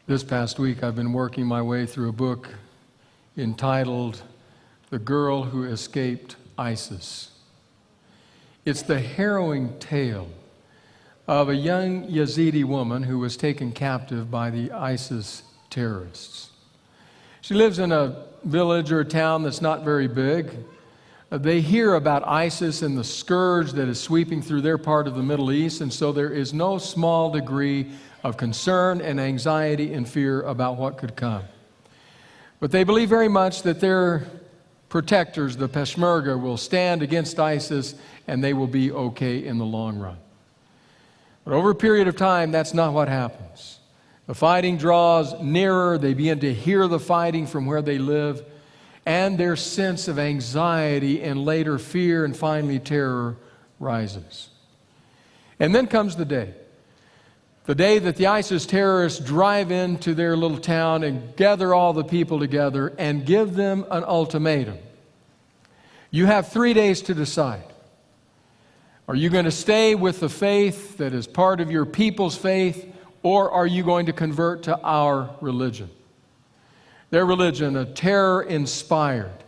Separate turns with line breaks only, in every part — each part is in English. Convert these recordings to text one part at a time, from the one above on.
This past week, I've been working my way through a book entitled The Girl Who Escaped ISIS. It's the harrowing tale of a young Yazidi woman who was taken captive by the ISIS terrorists. She lives in a village or a town that's not very big. They hear about ISIS and the scourge that is sweeping through their part of the Middle East, and so there is no small degree of concern and anxiety and fear about what could come. But they believe very much that their protectors, the Peshmerga, will stand against ISIS and they will be okay in the long run. But over a period of time, that's not what happens. The fighting draws nearer, they begin to hear the fighting from where they live, and their sense of anxiety and later fear and finally terror rises. And then comes the day that the ISIS terrorists drive into their little town and gather all the people together and give them an ultimatum. You have 3 days to decide. Are you going to stay with the faith that is part of your people's faith, or are you going to convert to our religion? Their religion, a terror-inspired,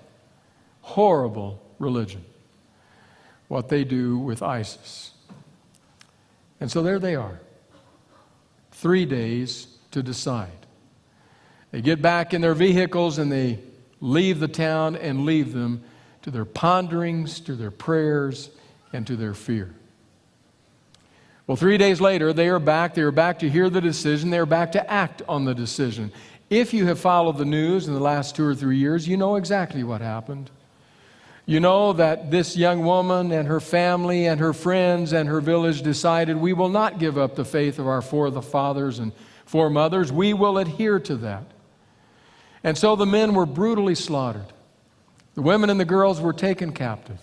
horrible religion. What they do with ISIS. And so there they are. 3 days to decide. They get back in their vehicles and they leave the town and leave them to their ponderings, to their prayers, and to their fear. Well, 3 days later, they are back. They are back to hear the decision. They are back to act on the decision. If you have followed the news in the last 2 or 3 years, you know exactly what happened. You know that this young woman and her family and her friends and her village decided, we will not give up the faith of our forefathers and foremothers. We will adhere to that. And so the men were brutally slaughtered. The women and the girls were taken captive,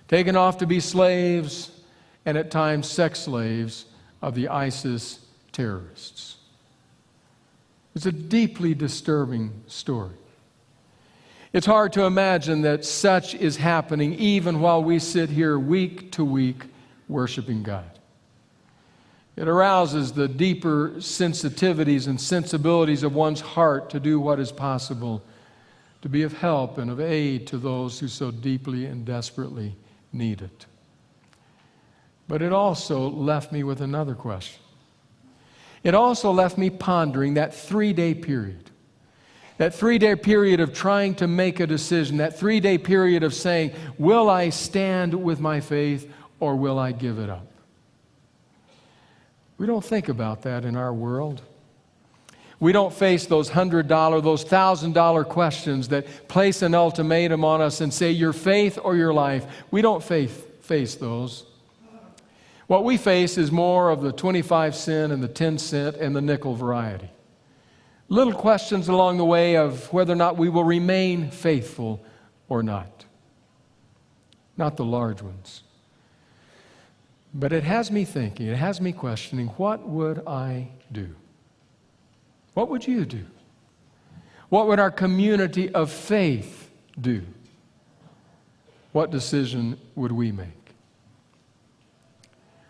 taken off to be slaves and at times sex slaves of the ISIS terrorists. It's a deeply disturbing story. It's hard to imagine that such is happening even while we sit here week to week worshiping God. It arouses the deeper sensitivities and sensibilities of one's heart to do what is possible, to be of help and of aid to those who so deeply and desperately need it. But it also left me with another question. It also left me pondering that 3-day period. That 3-day period of trying to make a decision, that 3-day period of saying, will I stand with my faith or will I give it up? We don't think about that in our world. We don't face those $100, those $1,000 questions that place an ultimatum on us and say, your faith or your life. We don't face those. What we face is more of the 25 cent and the 10 cent and the nickel variety. Little questions along the way of whether or not we will remain faithful or not. Not the large ones. But it has me thinking, it has me questioning, what would I do? What would you do? What would our community of faith do? What decision would we make?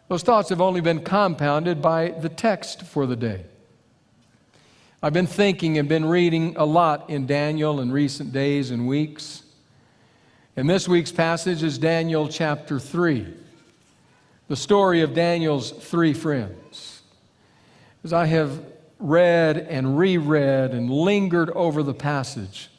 Those thoughts have only been compounded by the text for the day. I've been thinking and been reading a lot in Daniel in recent days and weeks. And this week's passage is Daniel chapter 3, the story of Daniel's 3 friends. As I have read and reread and lingered over the passage,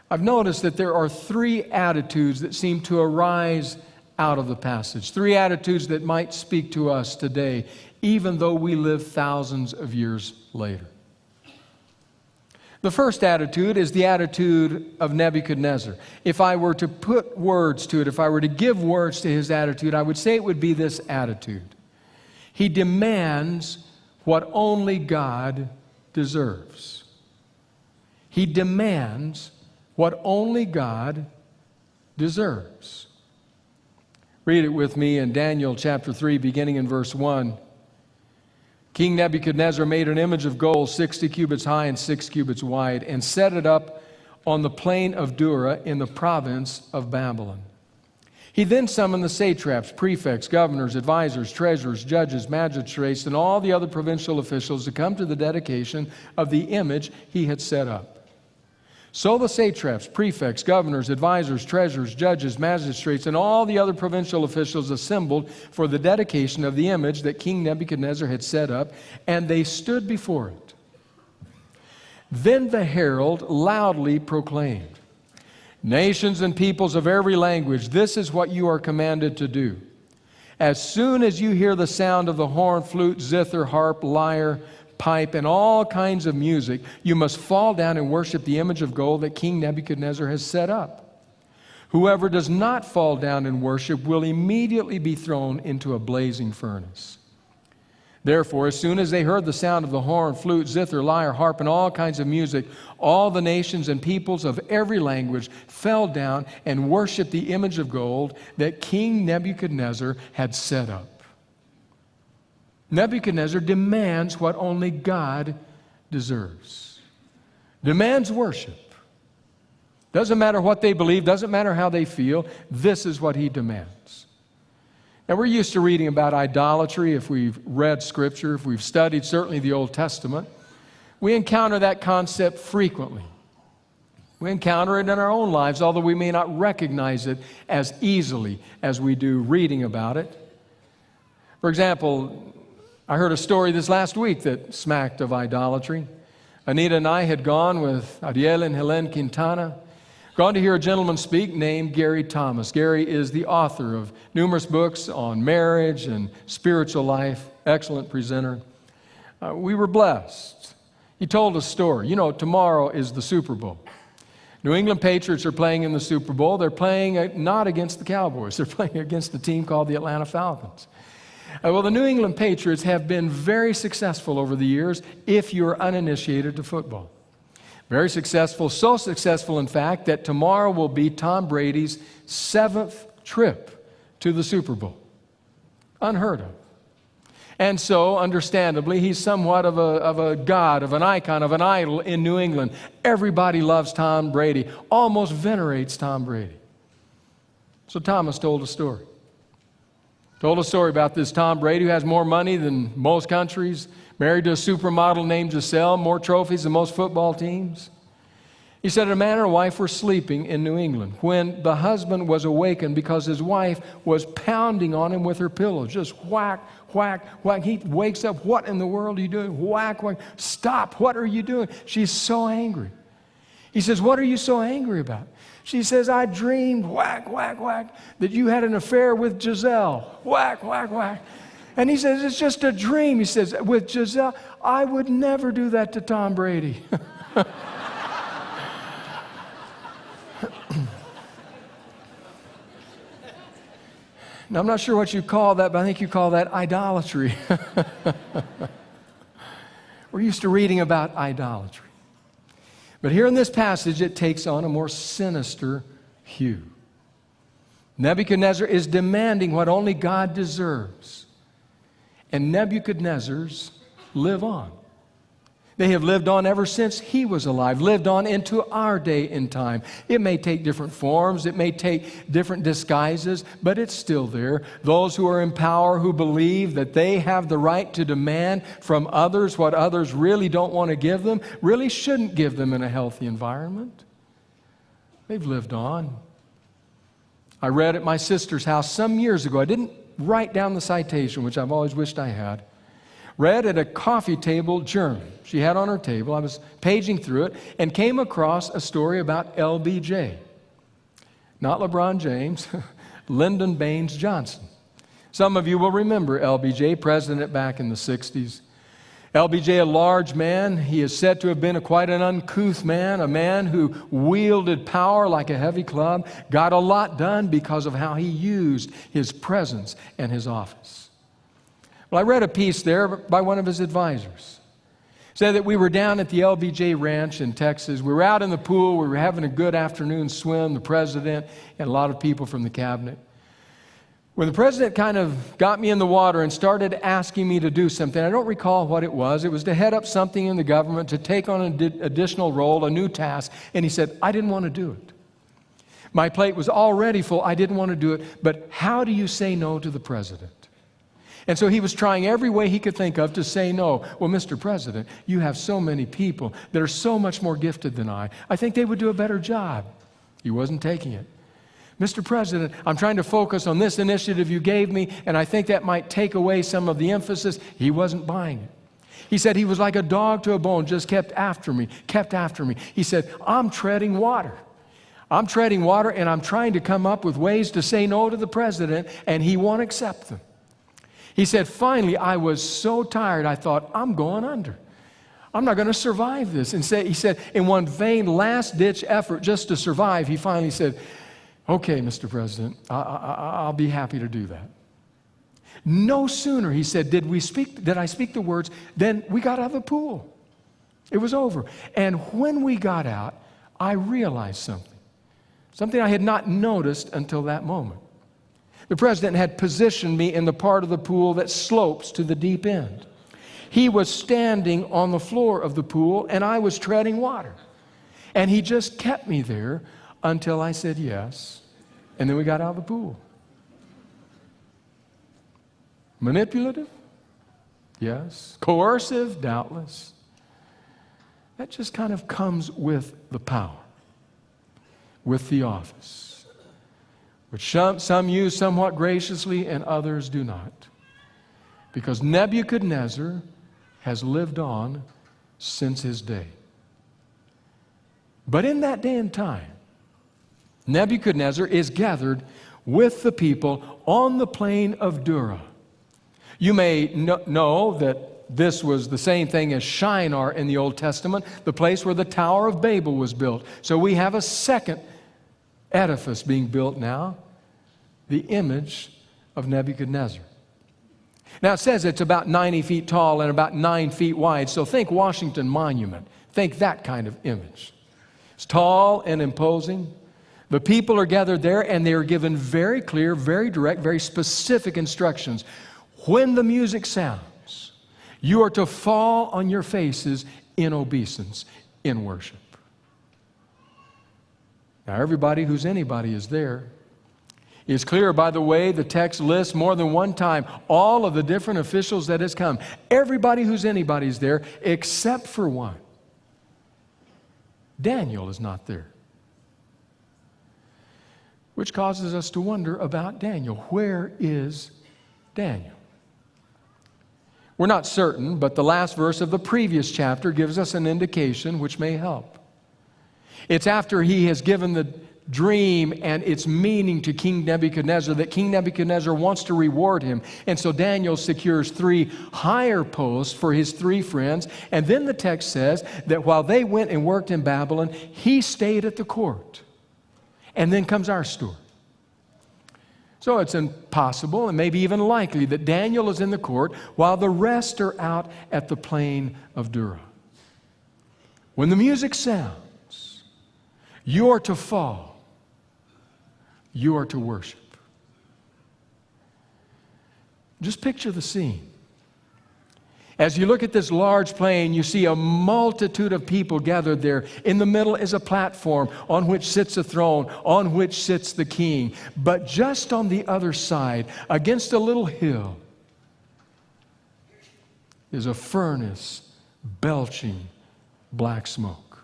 I've noticed that there are 3 attitudes that seem to arise out of the passage. 3 attitudes that might speak to us today, even though we live thousands of years later. The first attitude is the attitude of Nebuchadnezzar. If I were to put words to it, if I were to give words to his attitude, I would say it would be this attitude. He demands what only God deserves. He demands what only God deserves. Read it with me in Daniel chapter 3, beginning in verse 1. King Nebuchadnezzar made an image of gold 60 cubits high and 6 cubits wide and set it up on the plain of Dura in the province of Babylon. He then summoned the satraps, prefects, governors, advisors, treasurers, judges, magistrates, and all the other provincial officials to come to the dedication of the image he had set up. So the satraps, prefects, governors, advisors, treasurers, judges, magistrates, and all the other provincial officials assembled for the dedication of the image that King Nebuchadnezzar had set up, and they stood before it. Then the herald loudly proclaimed, "Nations and peoples of every language, this is what you are commanded to do. As soon as you hear the sound of the horn, flute, zither, harp, lyre, pipe, and all kinds of music, you must fall down and worship the image of gold that King Nebuchadnezzar has set up. Whoever does not fall down and worship will immediately be thrown into a blazing furnace." Therefore, as soon as they heard the sound of the horn, flute, zither, lyre, harp, and all kinds of music, all the nations and peoples of every language fell down and worshiped the image of gold that King Nebuchadnezzar had set up. Nebuchadnezzar demands what only God deserves. Demands worship. Doesn't matter what they believe, doesn't matter how they feel, this is what he demands. Now, we're used to reading about idolatry if we've read Scripture, if we've studied certainly the Old Testament. We encounter that concept frequently. We encounter it in our own lives, although we may not recognize it as easily as we do reading about it. For example, I heard a story this last week that smacked of idolatry. Anita and I had gone with Ariel and Helen Quintana, gone to hear a gentleman speak named Gary Thomas. Gary is the author of numerous books on marriage and spiritual life, excellent presenter. We were blessed. He told a story. You know, tomorrow is the Super Bowl. New England Patriots are playing in the Super Bowl. They're playing not against the Cowboys. They're playing against a team called the Atlanta Falcons. Well, the New England Patriots have been very successful over the years if you're uninitiated to football. Very successful, so successful, in fact, that tomorrow will be Tom Brady's 7th trip to the Super Bowl. Unheard of. And so, understandably, he's somewhat of a god, of an icon, of an idol in New England. Everybody loves Tom Brady, almost venerates Tom Brady. So Thomas told a story. Told a story about this Tom Brady who has more money than most countries, married to a supermodel named Giselle, more trophies than most football teams. He said a man and a wife were sleeping in New England when the husband was awakened because his wife was pounding on him with her pillow, just whack, whack, whack. He wakes up, "What in the world are you doing?" Whack, whack. "Stop, what are you doing?" She's so angry. He says, "What are you so angry about?" She says, "I dreamed, whack, whack, whack, that you had an affair with Giselle. Whack, whack, whack." And he says, "It's just a dream." He says, "With Giselle, I would never do that to Tom Brady." Now, I'm not sure what you call that, but I think you call that idolatry. We're used to reading about idolatry. But here in this passage, it takes on a more sinister hue. Nebuchadnezzar is demanding what only God deserves. And Nebuchadnezzar's live on. They have lived on ever since he was alive, lived on into our day and time. It may take different forms, it may take different disguises, but it's still there. Those who are in power, who believe that they have the right to demand from others what others really don't want to give them, really shouldn't give them in a healthy environment. They've lived on. I read at my sister's house some years ago. I didn't write down the citation, which I've always wished I had. Read at a coffee table journal she had on her table. I was paging through it and came across a story about LBJ. Not LeBron James, Lyndon Baines Johnson. Some of you will remember LBJ, president back in the 60s. LBJ, a large man, he is said to have been quite an uncouth man, a man who wielded power like a heavy club, got a lot done because of how he used his presence and his office. Well, I read a piece there by one of his advisors. It said that we were down at the LBJ Ranch in Texas. We were out in the pool. We were having a good afternoon swim, the president and a lot of people from the cabinet. When the president kind of got me in the water and started asking me to do something, I don't recall what it was. It was to head up something in the government, to take on an additional role, a new task. And he said, I didn't want to do it. My plate was already full. I didn't want to do it. But how do you say no to the president? And so he was trying every way he could think of to say no. Well, Mr. President, you have so many people that are so much more gifted than I. I think they would do a better job. He wasn't taking it. Mr. President, I'm trying to focus on this initiative you gave me, and I think that might take away some of the emphasis. He wasn't buying it. He said he was like a dog to a bone, just kept after me. He said, I'm treading water. I'm treading water, and I'm trying to come up with ways to say no to the president, and he won't accept them. He said, finally, I was so tired, I thought, I'm going under. I'm not going to survive this. And he said, in one vain last-ditch effort just to survive, he finally said, okay, Mr. President, I'll be happy to do that. No sooner, he said, did I speak the words, then we got out of the pool. It was over. And when we got out, I realized something I had not noticed until that moment. The president had positioned me in the part of the pool that slopes to the deep end. He was standing on the floor of the pool, and I was treading water. And he just kept me there until I said yes, and then we got out of the pool. Manipulative? Yes. Coercive? Doubtless. That just kind of comes with the power, with the office, which some use somewhat graciously and others do not. Because Nebuchadnezzar has lived on since his day. But in that day and time, Nebuchadnezzar is gathered with the people on the plain of Dura. You may know that this was the same thing as Shinar in the Old Testament, the place where the Tower of Babel was built. So we have a second edifice being built now, the image of Nebuchadnezzar. Now it says it's about 90 feet tall and about 9 feet wide, so think Washington Monument. Think that kind of image. It's tall and imposing. The people are gathered there, and they are given very clear, very direct, very specific instructions. When the music sounds, you are to fall on your faces in obeisance, in worship. Now, everybody who's anybody is there. It's clear, by the way, the text lists more than one time all of the different officials that has come. Everybody who's anybody is there, except for one. Daniel is not there. Which causes us to wonder about Daniel. Where is Daniel? We're not certain, but the last verse of the previous chapter gives us an indication which may help. It's after he has given the dream and its meaning to King Nebuchadnezzar that King Nebuchadnezzar wants to reward him. And so Daniel secures 3 higher posts for his 3 friends. And then the text says that while they went and worked in Babylon, he stayed at the court. And then comes our story. So it's impossible and maybe even likely that Daniel is in the court while the rest are out at the plain of Dura. When the music sounds, you are to fall. You are to worship. Just picture the scene. As you look at this large plain, you see a multitude of people gathered there. In the middle is a platform on which sits a throne, on which sits the king. But just on the other side, against a little hill, is a furnace belching black smoke.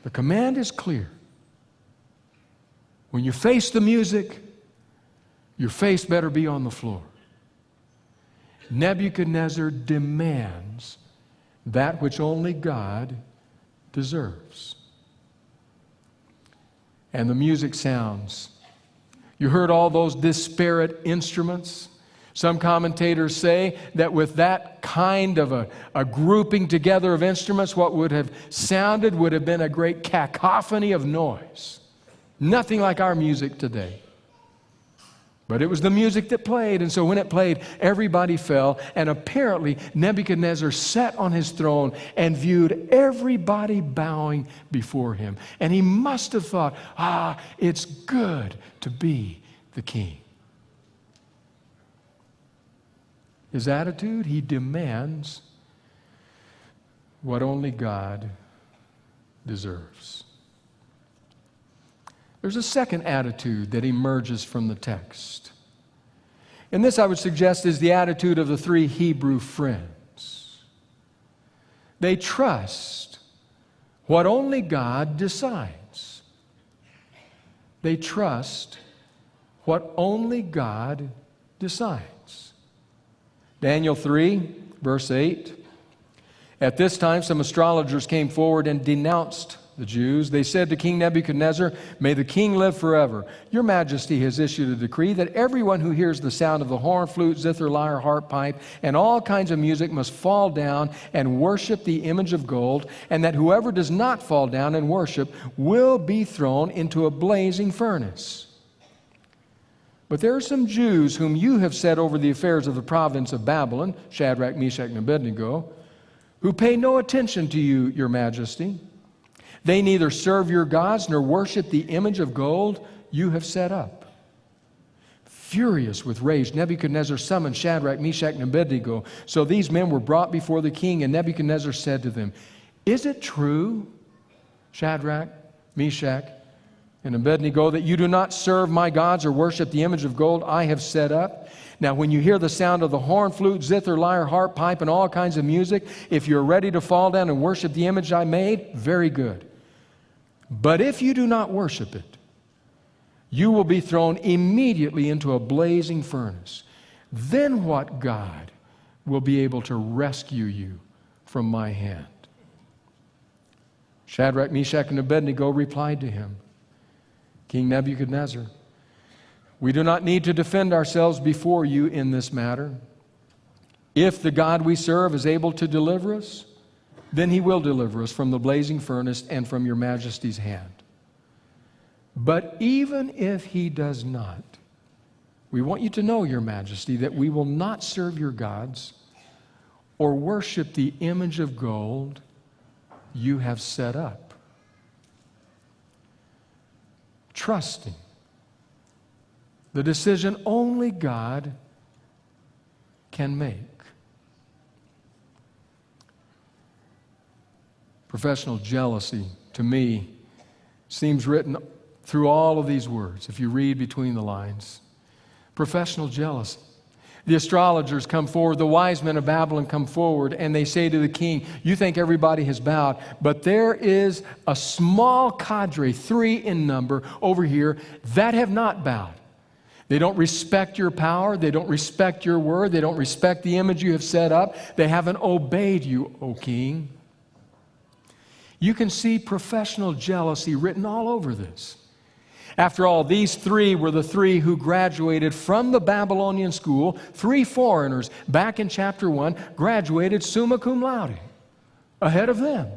The command is clear. When you face the music, your face better be on the floor. Nebuchadnezzar demands that which only God deserves. And the music sounds. You heard all those disparate instruments. Some commentators say that with that kind of a grouping together of instruments, what would have sounded would have been a great cacophony of noise. Nothing like our music today. But it was the music that played, and so when it played, everybody fell, and apparently Nebuchadnezzar sat on his throne and viewed everybody bowing before him. And he must have thought, it's good to be the king. His attitude, he demands what only God deserves. There's a second attitude that emerges from the text. And this, I would suggest, is the attitude of the three Hebrew friends. They trust what only God decides. They trust what only God decides. Daniel 3, verse 8. At this time, some astrologers came forward and denounced the Jews. They said to King Nebuchadnezzar, "May the king live forever. Your majesty has issued a decree that everyone who hears the sound of the horn, flute, zither, lyre, harp, pipe, and all kinds of music must fall down and worship the image of gold, and that whoever does not fall down and worship will be thrown into a blazing furnace. But there are some Jews whom you have set over the affairs of the province of Babylon, Shadrach, Meshach, and Abednego, who pay no attention to you, your majesty. They neither serve your gods nor worship the image of gold you have set up." Furious with rage, Nebuchadnezzar summoned Shadrach, Meshach, and Abednego. So these men were brought before the king, and Nebuchadnezzar said to them, "Is it true, Shadrach, Meshach, and Abednego, that you do not serve my gods or worship the image of gold I have set up? Now, when you hear the sound of the horn, flute, zither, lyre, harp, pipe, and all kinds of music, if you're ready to fall down and worship the image I made, very good. But if you do not worship it, you will be thrown immediately into a blazing furnace. Then what God will be able to rescue you from my hand?" Shadrach, Meshach, and Abednego replied to him, "King Nebuchadnezzar, we do not need to defend ourselves before you in this matter. If the God we serve is able to deliver us, then he will deliver us from the blazing furnace and from your majesty's hand. But even if he does not, we want you to know, your majesty, that we will not serve your gods or worship the image of gold you have set up." Trusting the decision only God can make. Professional jealousy, to me, seems written through all of these words, if you read between the lines. Professional jealousy. The astrologers come forward, the wise men of Babylon come forward, and they say to the king, "You think everybody has bowed, but there is a small cadre, 3 in number, over here, that have not bowed. They don't respect your power. They don't respect your word. They don't respect the image you have set up. They haven't obeyed you, O king." You can see professional jealousy written all over this. After all, these 3 were the 3 who graduated from the Babylonian school. 3 foreigners, back in chapter 1, graduated summa cum laude, ahead of them.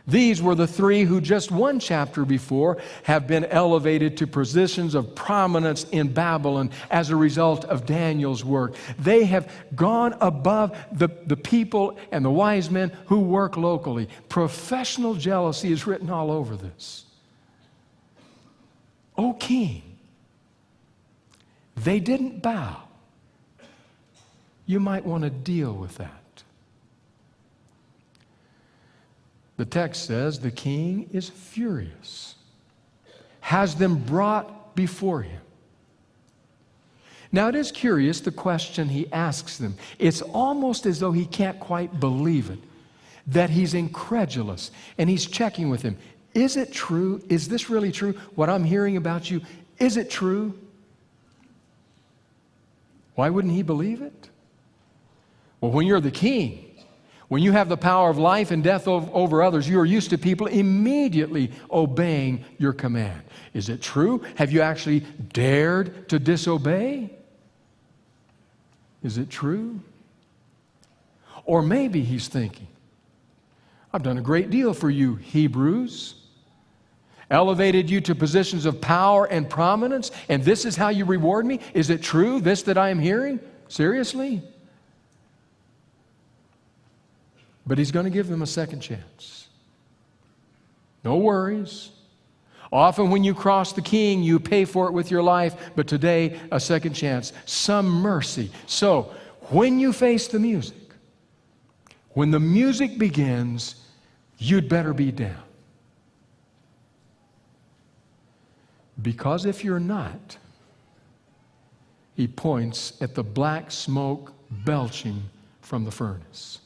These were the 3 who just 1 chapter before have been elevated to positions of prominence in Babylon as a result of Daniel's work. They have gone above the people and the wise men who work locally. Professional jealousy is written all over this. O king, they didn't bow. You might want to deal with that. The text says the king is furious, has them brought before him. Now it is curious the question he asks them. It's almost as though he can't quite believe it, that he's incredulous, and he's checking with him. Is it true? Is this really true? What I'm hearing about you, is it true? Why wouldn't he believe it? Well, when you're the king, when you have the power of life and death over others, you are used to people immediately obeying your command. Is it true? Have you actually dared to disobey? Is it true? Or maybe he's thinking, I've done a great deal for you, Hebrews. Elevated you to positions of power and prominence, and this is how you reward me? Is it true, this that I am hearing? Seriously? But he's going to give them a second chance. No worries. Often when you cross the king, you pay for it with your life, but today, a second chance. Some mercy. So, when you face the music, when the music begins, you'd better be down. Because if you're not, he points at the black smoke belching from the furnace.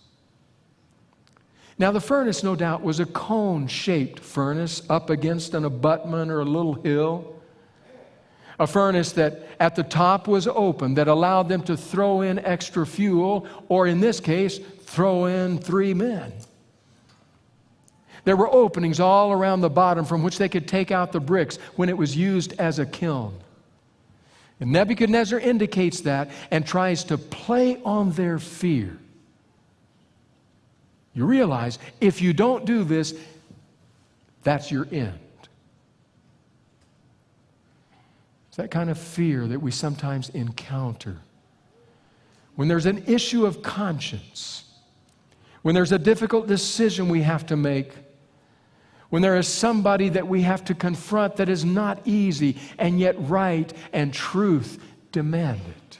Now, the furnace, no doubt, was a cone-shaped furnace up against an abutment or a little hill. A furnace that at the top was open, that allowed them to throw in extra fuel, or in this case, throw in 3 men. There were openings all around the bottom from which they could take out the bricks when it was used as a kiln. And Nebuchadnezzar indicates that and tries to play on their fear. You realize, if you don't do this, that's your end. It's that kind of fear that we sometimes encounter when there's an issue of conscience, when there's a difficult decision we have to make, when there is somebody that we have to confront that is not easy, and yet right and truth demand it.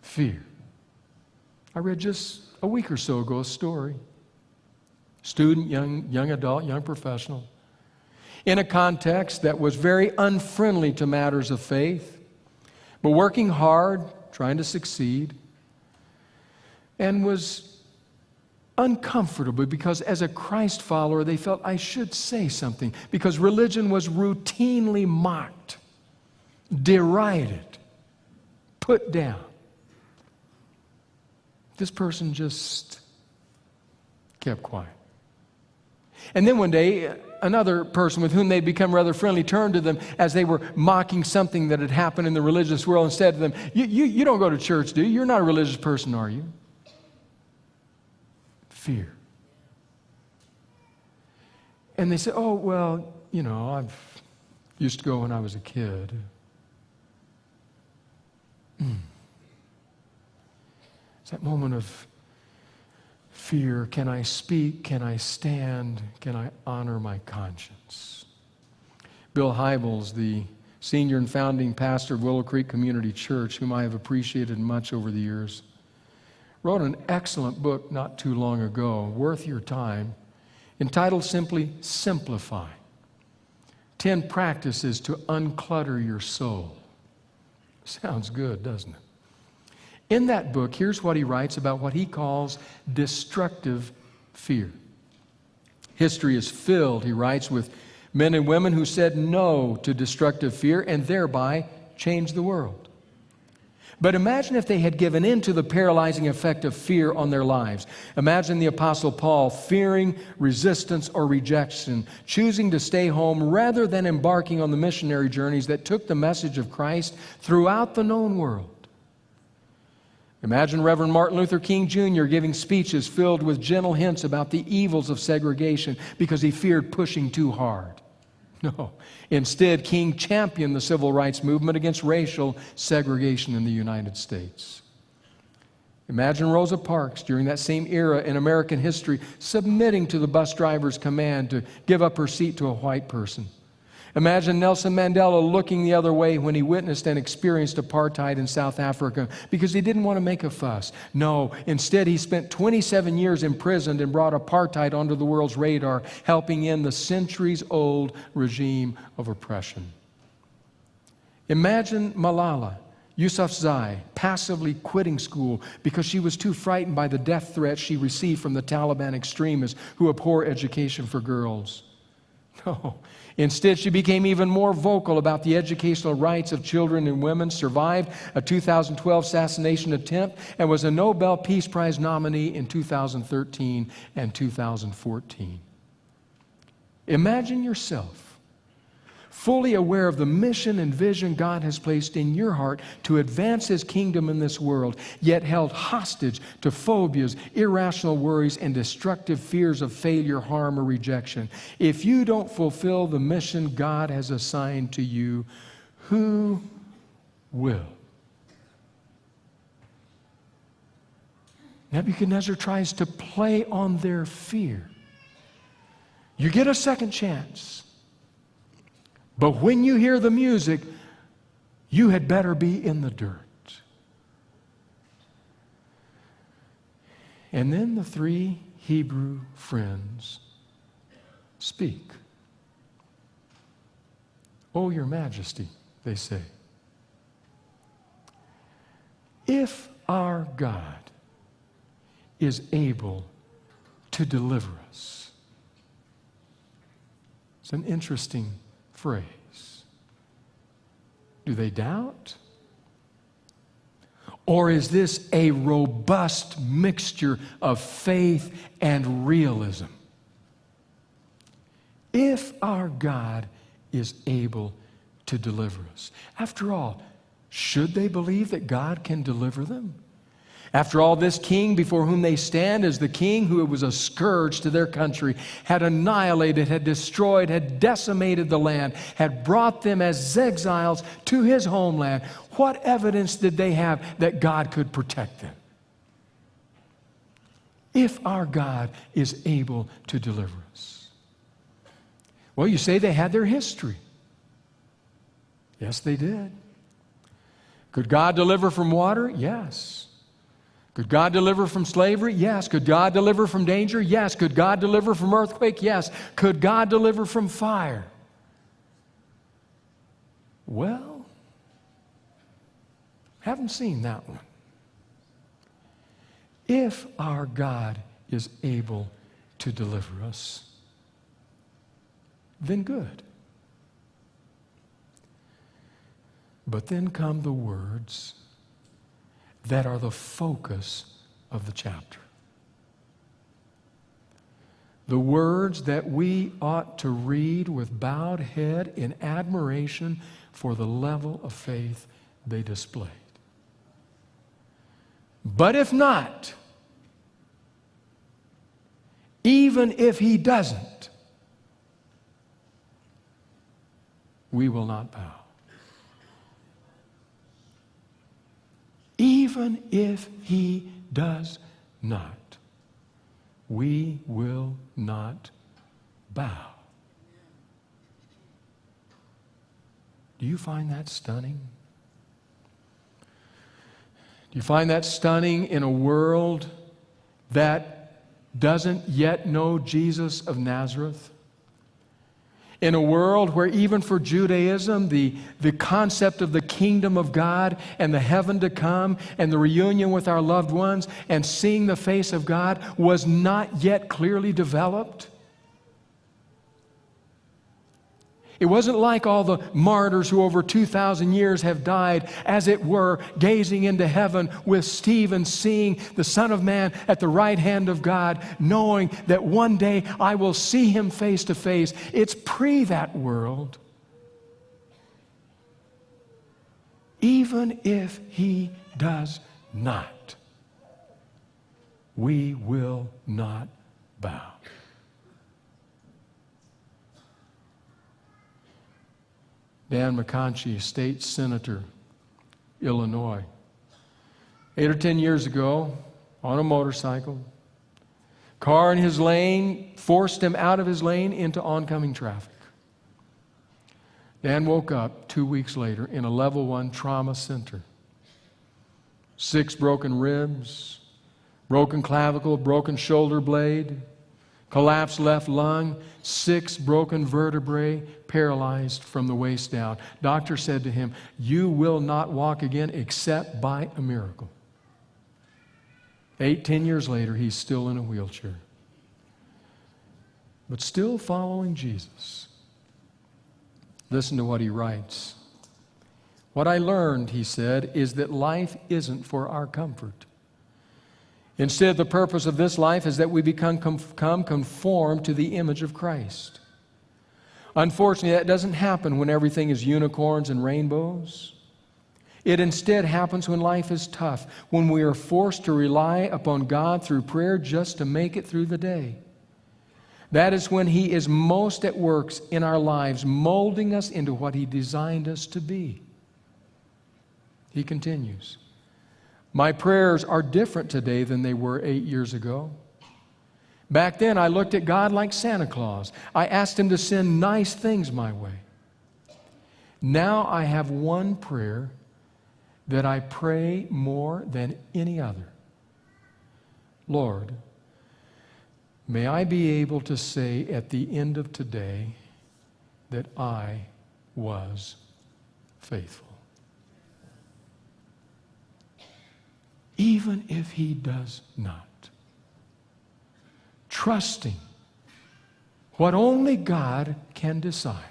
Fear. I read just a week or so ago a story. Student, young adult, young professional, in a context that was very unfriendly to matters of faith, but working hard, trying to succeed, and was uncomfortable because as a Christ follower, they felt, I should say something, because religion was routinely mocked, derided, put down. This person just kept quiet. And then one day, another person with whom they'd become rather friendly turned to them as they were mocking something that had happened in the religious world and said to them, you don't go to church, do you? You're not a religious person, are you? Fear. And they said, oh, well, I've used to go when I was a kid. It's that moment of fear. Can I speak? Can I stand? Can I honor my conscience? Bill Hybels, the senior and founding pastor of Willow Creek Community Church, whom I have appreciated much over the years, wrote an excellent book not too long ago, worth your time, entitled simply, Simplify. 10 Practices to Unclutter Your Soul. Sounds good, doesn't it? In that book, here's what he writes about what he calls destructive fear. History is filled, he writes, with men and women who said no to destructive fear and thereby changed the world. But imagine if they had given in to the paralyzing effect of fear on their lives. Imagine the Apostle Paul fearing resistance or rejection, choosing to stay home rather than embarking on the missionary journeys that took the message of Christ throughout the known world. Imagine Reverend Martin Luther King Jr. giving speeches filled with gentle hints about the evils of segregation because he feared pushing too hard. No. Instead, King championed the civil rights movement against racial segregation in the United States. Imagine Rosa Parks during that same era in American history submitting to the bus driver's command to give up her seat to a white person. Imagine Nelson Mandela looking the other way when he witnessed and experienced apartheid in South Africa because he didn't want to make a fuss. No, instead he spent 27 years imprisoned and brought apartheid onto the world's radar, helping end the centuries-old regime of oppression. Imagine Malala Yousafzai passively quitting school because she was too frightened by the death threats she received from the Taliban extremists who abhor education for girls. No. Instead, she became even more vocal about the educational rights of children and women, survived a 2012 assassination attempt, and was a Nobel Peace Prize nominee in 2013 and 2014. Imagine yourself fully aware of the mission and vision God has placed in your heart to advance His kingdom in this world, yet held hostage to phobias, irrational worries, and destructive fears of failure, harm, or rejection. If you don't fulfill the mission God has assigned to you, who will? Nebuchadnezzar tries to play on their fear. You get a second chance. But when you hear the music, you had better be in the dirt. And then the 3 Hebrew friends speak. "Oh, your majesty," they say, "if our God is able to deliver us." It's an interesting phrase. Do they doubt? Or is this a robust mixture of faith and realism? If our God is able to deliver us. After all, should they believe that God can deliver them? After all, this king before whom they stand is the king who was a scourge to their country, had annihilated, had destroyed, had decimated the land, had brought them as exiles to his homeland. What evidence did they have that God could protect them? If our God is able to deliver us. Well, you say they had their history. Yes, they did. Could God deliver from water? Yes. Could God deliver from slavery? Yes. Could God deliver from danger? Yes. Could God deliver from earthquake? Yes. Could God deliver from fire? Well, haven't seen that one. If our God is able to deliver us, then good. But then come the words that are the focus of the chapter. The words that we ought to read with bowed head in admiration for the level of faith they displayed. But if not, even if he doesn't, we will not bow. Even if he does not, we will not bow. Do you find that stunning? Do you find that stunning in a world that doesn't yet know Jesus of Nazareth? In a world where even for Judaism, the concept of the kingdom of God and the heaven to come and the reunion with our loved ones and seeing the face of God was not yet clearly developed. It wasn't like all the martyrs who over 2,000 years have died, as it were, gazing into heaven with Stephen seeing the Son of Man at the right hand of God, knowing that one day I will see him face to face. It's pre that world. Even if he does not, we will not bow. Dan McConchie, state senator, Illinois. 8 or 10 years ago, on a motorcycle, car in his lane forced him out of his lane into oncoming traffic. Dan woke up 2 weeks later in a level 1 trauma center. 6 broken ribs, broken clavicle, broken shoulder blade, collapsed left lung, 6 broken vertebrae, paralyzed from the waist down. Doctor said to him, "You will not walk again except by a miracle." 8, 10 years later, he's still in a wheelchair, but still following Jesus. Listen to what he writes. "What I learned," he said, "is that life isn't for our comfort. Instead, the purpose of this life is that we become conformed to the image of Christ. Unfortunately, that doesn't happen when everything is unicorns and rainbows. It instead happens when life is tough, when we are forced to rely upon God through prayer just to make it through the day. That is when He is most at work in our lives, molding us into what He designed us to be." He continues, "My prayers are different today than they were 8 years ago. Back then, I looked at God like Santa Claus. I asked Him to send nice things my way. Now I have one prayer that I pray more than any other. Lord, may I be able to say at the end of today that I was faithful. Even if he does not. Trusting what only God can decide.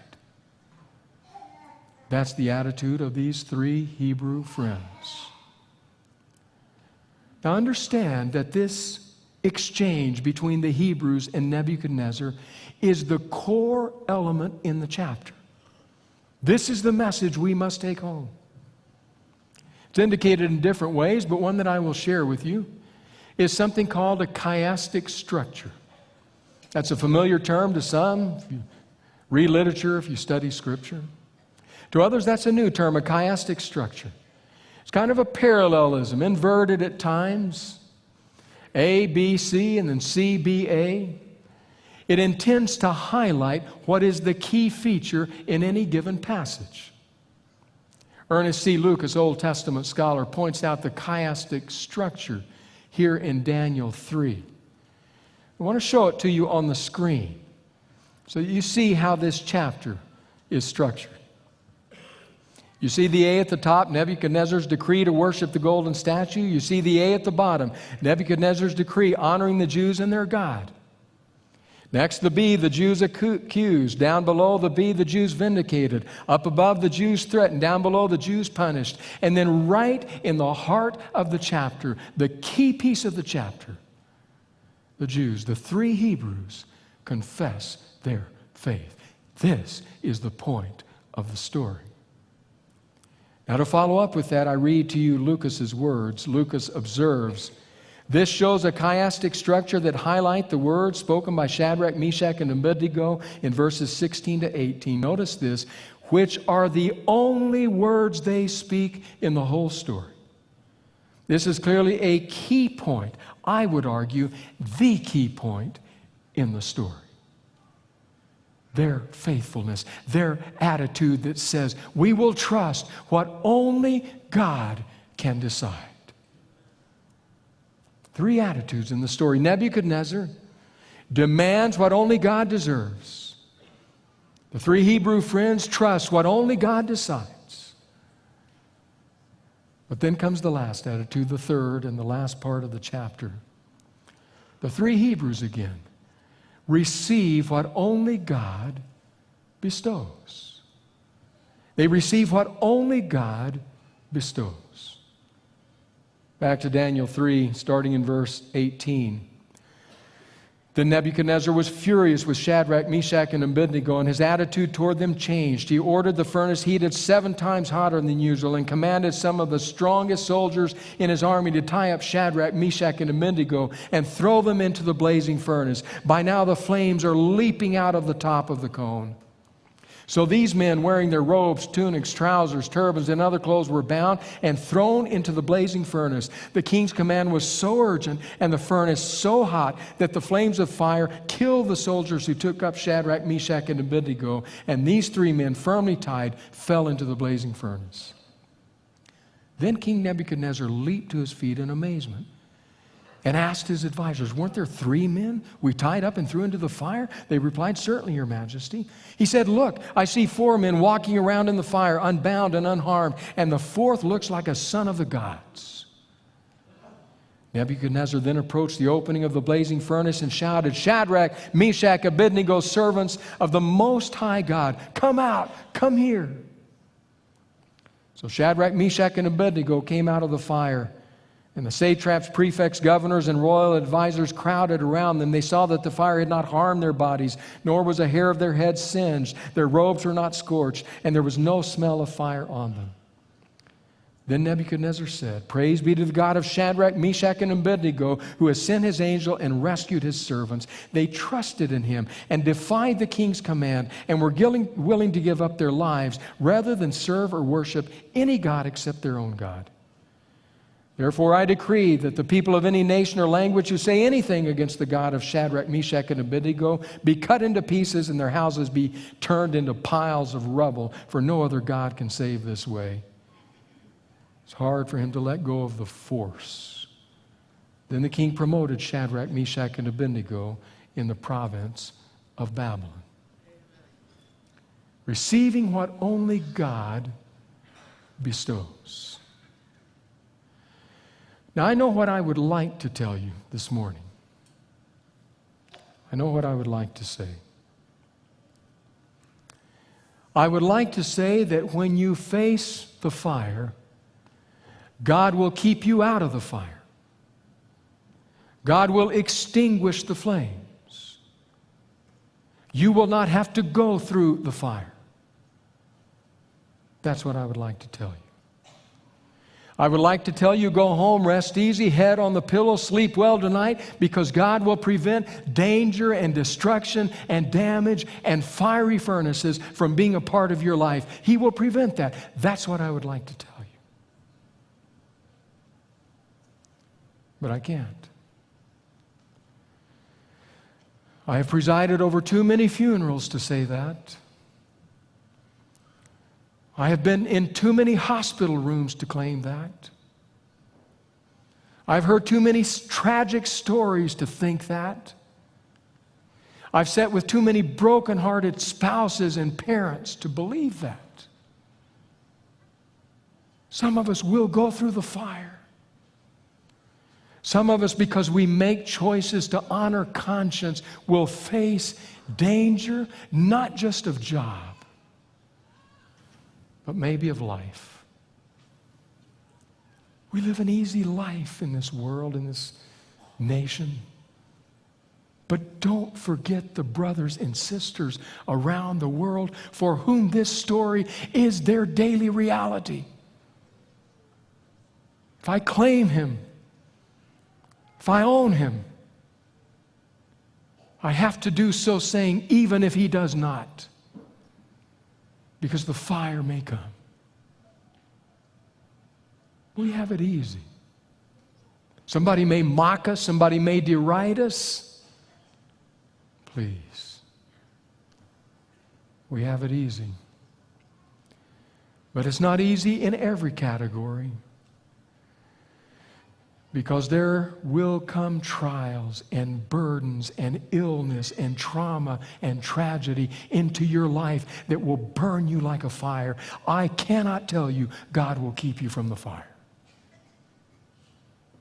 That's the attitude of these three Hebrew friends. Now understand that this exchange between the Hebrews and Nebuchadnezzar is the core element in the chapter. This is the message we must take home. It's indicated in different ways, but one that I will share with you is something called a chiastic structure. That's a familiar term to some, if you read literature, if you study Scripture. To others, that's a new term, a chiastic structure. It's kind of a parallelism, inverted at times. A, B, C, and then C, B, A. It intends to highlight what is the key feature in any given passage. Ernest C. Lucas, Old Testament scholar, points out the chiastic structure here in Daniel 3. I want to show it to you on the screen so that you see how this chapter is structured. You see the A at the top, Nebuchadnezzar's decree to worship the golden statue. You see the A at the bottom, Nebuchadnezzar's decree honoring the Jews and their God. Next, the B, the Jews accused. Down below, the B, the Jews vindicated. Up above, the Jews threatened. Down below, the Jews punished. And then right in the heart of the chapter, the key piece of the chapter, the Jews, the three Hebrews, confess their faith. This is the point of the story. Now, to follow up with that, I read to you Lucas's words. Lucas observes, this shows a chiastic structure that highlight the words spoken by Shadrach, Meshach, and Abednego in verses 16 to 18. Notice this, which are the only words they speak in the whole story. This is clearly a key point, I would argue, the key point in the story. Their faithfulness, their attitude that says, we will trust what only God can decide. Three attitudes in the story. Nebuchadnezzar demands what only God deserves. The three Hebrew friends trust what only God decides. But then comes the last attitude, the third and the last part of the chapter. The three Hebrews again receive what only God bestows. They receive what only God bestows. Back to Daniel 3, starting in verse 18. Then Nebuchadnezzar was furious with Shadrach, Meshach, and Abednego, and his attitude toward them changed. He ordered the furnace heated 7 times hotter than usual and commanded some of the strongest soldiers in his army to tie up Shadrach, Meshach, and Abednego and throw them into the blazing furnace. By now the flames are leaping out of the top of the cone. So these men, wearing their robes, tunics, trousers, turbans, and other clothes, were bound and thrown into the blazing furnace. The king's command was so urgent and the furnace so hot that the flames of fire killed the soldiers who took up Shadrach, Meshach, and Abednego. And these 3 men, firmly tied, fell into the blazing furnace. Then King Nebuchadnezzar leaped to his feet in amazement and asked his advisors, weren't there 3 men we tied up and threw into the fire? They replied, certainly, Your Majesty. He said, look, I see 4 men walking around in the fire, unbound and unharmed, and the 4th looks like a son of the gods. Nebuchadnezzar then approached the opening of the blazing furnace and shouted, Shadrach, Meshach, Abednego, servants of the Most High God, come out, come here. So Shadrach, Meshach, and Abednego came out of the fire. And the satraps, prefects, governors, and royal advisors crowded around them. They saw that the fire had not harmed their bodies, nor was a hair of their heads singed. Their robes were not scorched, and there was no smell of fire on them. Then Nebuchadnezzar said, Praise be to the God of Shadrach, Meshach, and Abednego, who has sent his angel and rescued his servants. They trusted in him and defied the king's command and were willing to give up their lives rather than serve or worship any god except their own God. Therefore, I decree that the people of any nation or language who say anything against the God of Shadrach, Meshach, and Abednego be cut into pieces and their houses be turned into piles of rubble, for no other God can save this way. It's hard for him to let go of the force. Then the king promoted Shadrach, Meshach, and Abednego in the province of Babylon. receiving what only God bestows. Now, I know what I would like to tell you this morning. I know what I would like to say. I would like to say that when you face the fire, God will keep you out of the fire. God will extinguish the flames. You will not have to go through the fire. That's what I would like to tell you. I would like to tell you, go home, rest easy, head on the pillow, sleep well tonight, because God will prevent danger and destruction and damage and fiery furnaces from being a part of your life. He will prevent that. That's what I would like to tell you. But I can't. I have presided over too many funerals to say that. I have been in too many hospital rooms to claim that. I've heard too many tragic stories to think that. I've sat with too many broken-hearted spouses and parents to believe that. Some of us will go through the fire. Some of us, because we make choices to honor conscience, will face danger, not just of job, but maybe of life. We live an easy life in this world, in this nation. But don't forget the brothers and sisters around the world for whom this story is their daily reality. If I claim Him, if I own Him, I have to do so saying, even if He does not, because the fire may come. We have it easy. Somebody may mock us, somebody may deride us. Please. We have it easy. But it's not easy in every category. Because there will come trials and burdens and illness and trauma and tragedy into your life that will burn you like a fire. I cannot tell you God will keep you from the fire.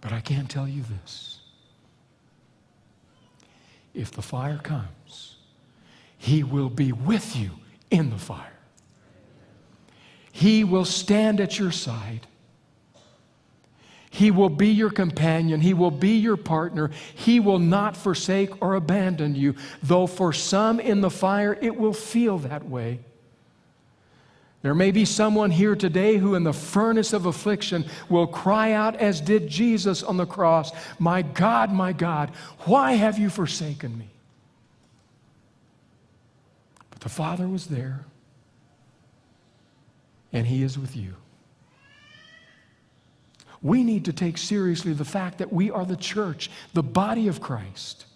But I can tell you this. If the fire comes, He will be with you in the fire. He will stand at your side. He will be your companion. He will be your partner. He will not forsake or abandon you, though for some in the fire it will feel that way. There may be someone here today who in the furnace of affliction will cry out as did Jesus on the cross, my God, why have you forsaken me?" But the Father was there, and He is with you. We need to take seriously the fact that we are the church, the body of Christ.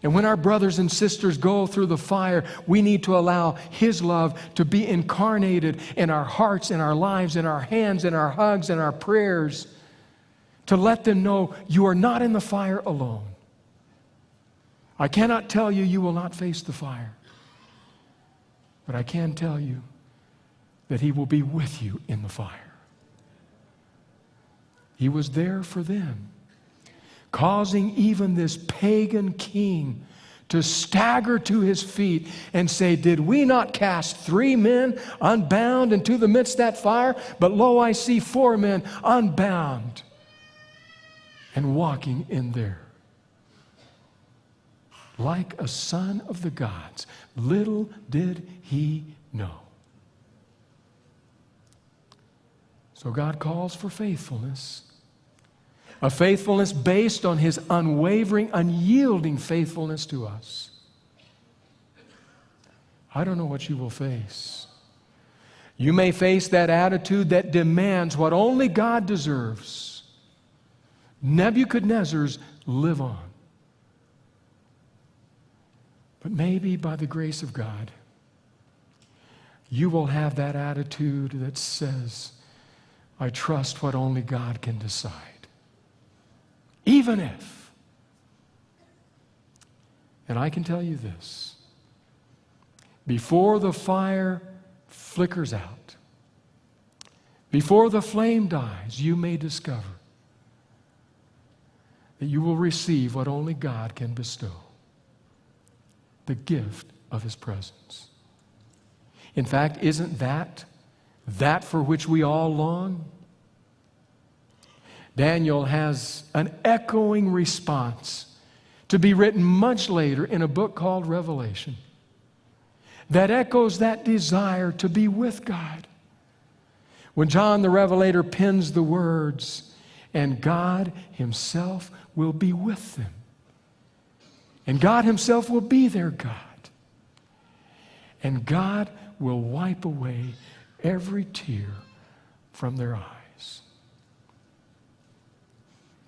And when our brothers and sisters go through the fire, we need to allow His love to be incarnated in our hearts, in our lives, in our hands, in our hugs, in our prayers, to let them know you are not in the fire alone. I cannot tell you you will not face the fire, but I can tell you that He will be with you in the fire. He was there for them, causing even this pagan king to stagger to his feet and say, "Did we not cast 3 men unbound into the midst of that fire? But lo, I see 4 men unbound and walking in there." Like a son of the gods, little did he know. So God calls for faithfulness. A faithfulness based on His unwavering, unyielding faithfulness to us. I don't know what you will face. You may face that attitude that demands what only God deserves. Nebuchadnezzar's live on. But maybe by the grace of God, you will have that attitude that says, I trust what only God can decide. Even if. And I can tell you this. before the fire flickers out, before the flame dies, you may discover that you will receive what only God can bestow, the gift of His presence. In fact, isn't that for which we all long? Daniel has an echoing response to be written much later in a book called Revelation that echoes that desire to be with God. When John the Revelator pens the words, and God Himself will be with them. And God Himself will be their God. And God will wipe away every tear from their eyes.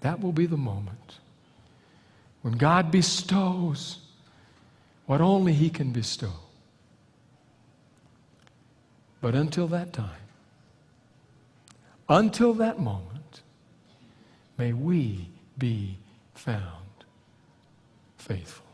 That will be the moment when God bestows what only He can bestow. But until that time, until that moment, may we be found faithful.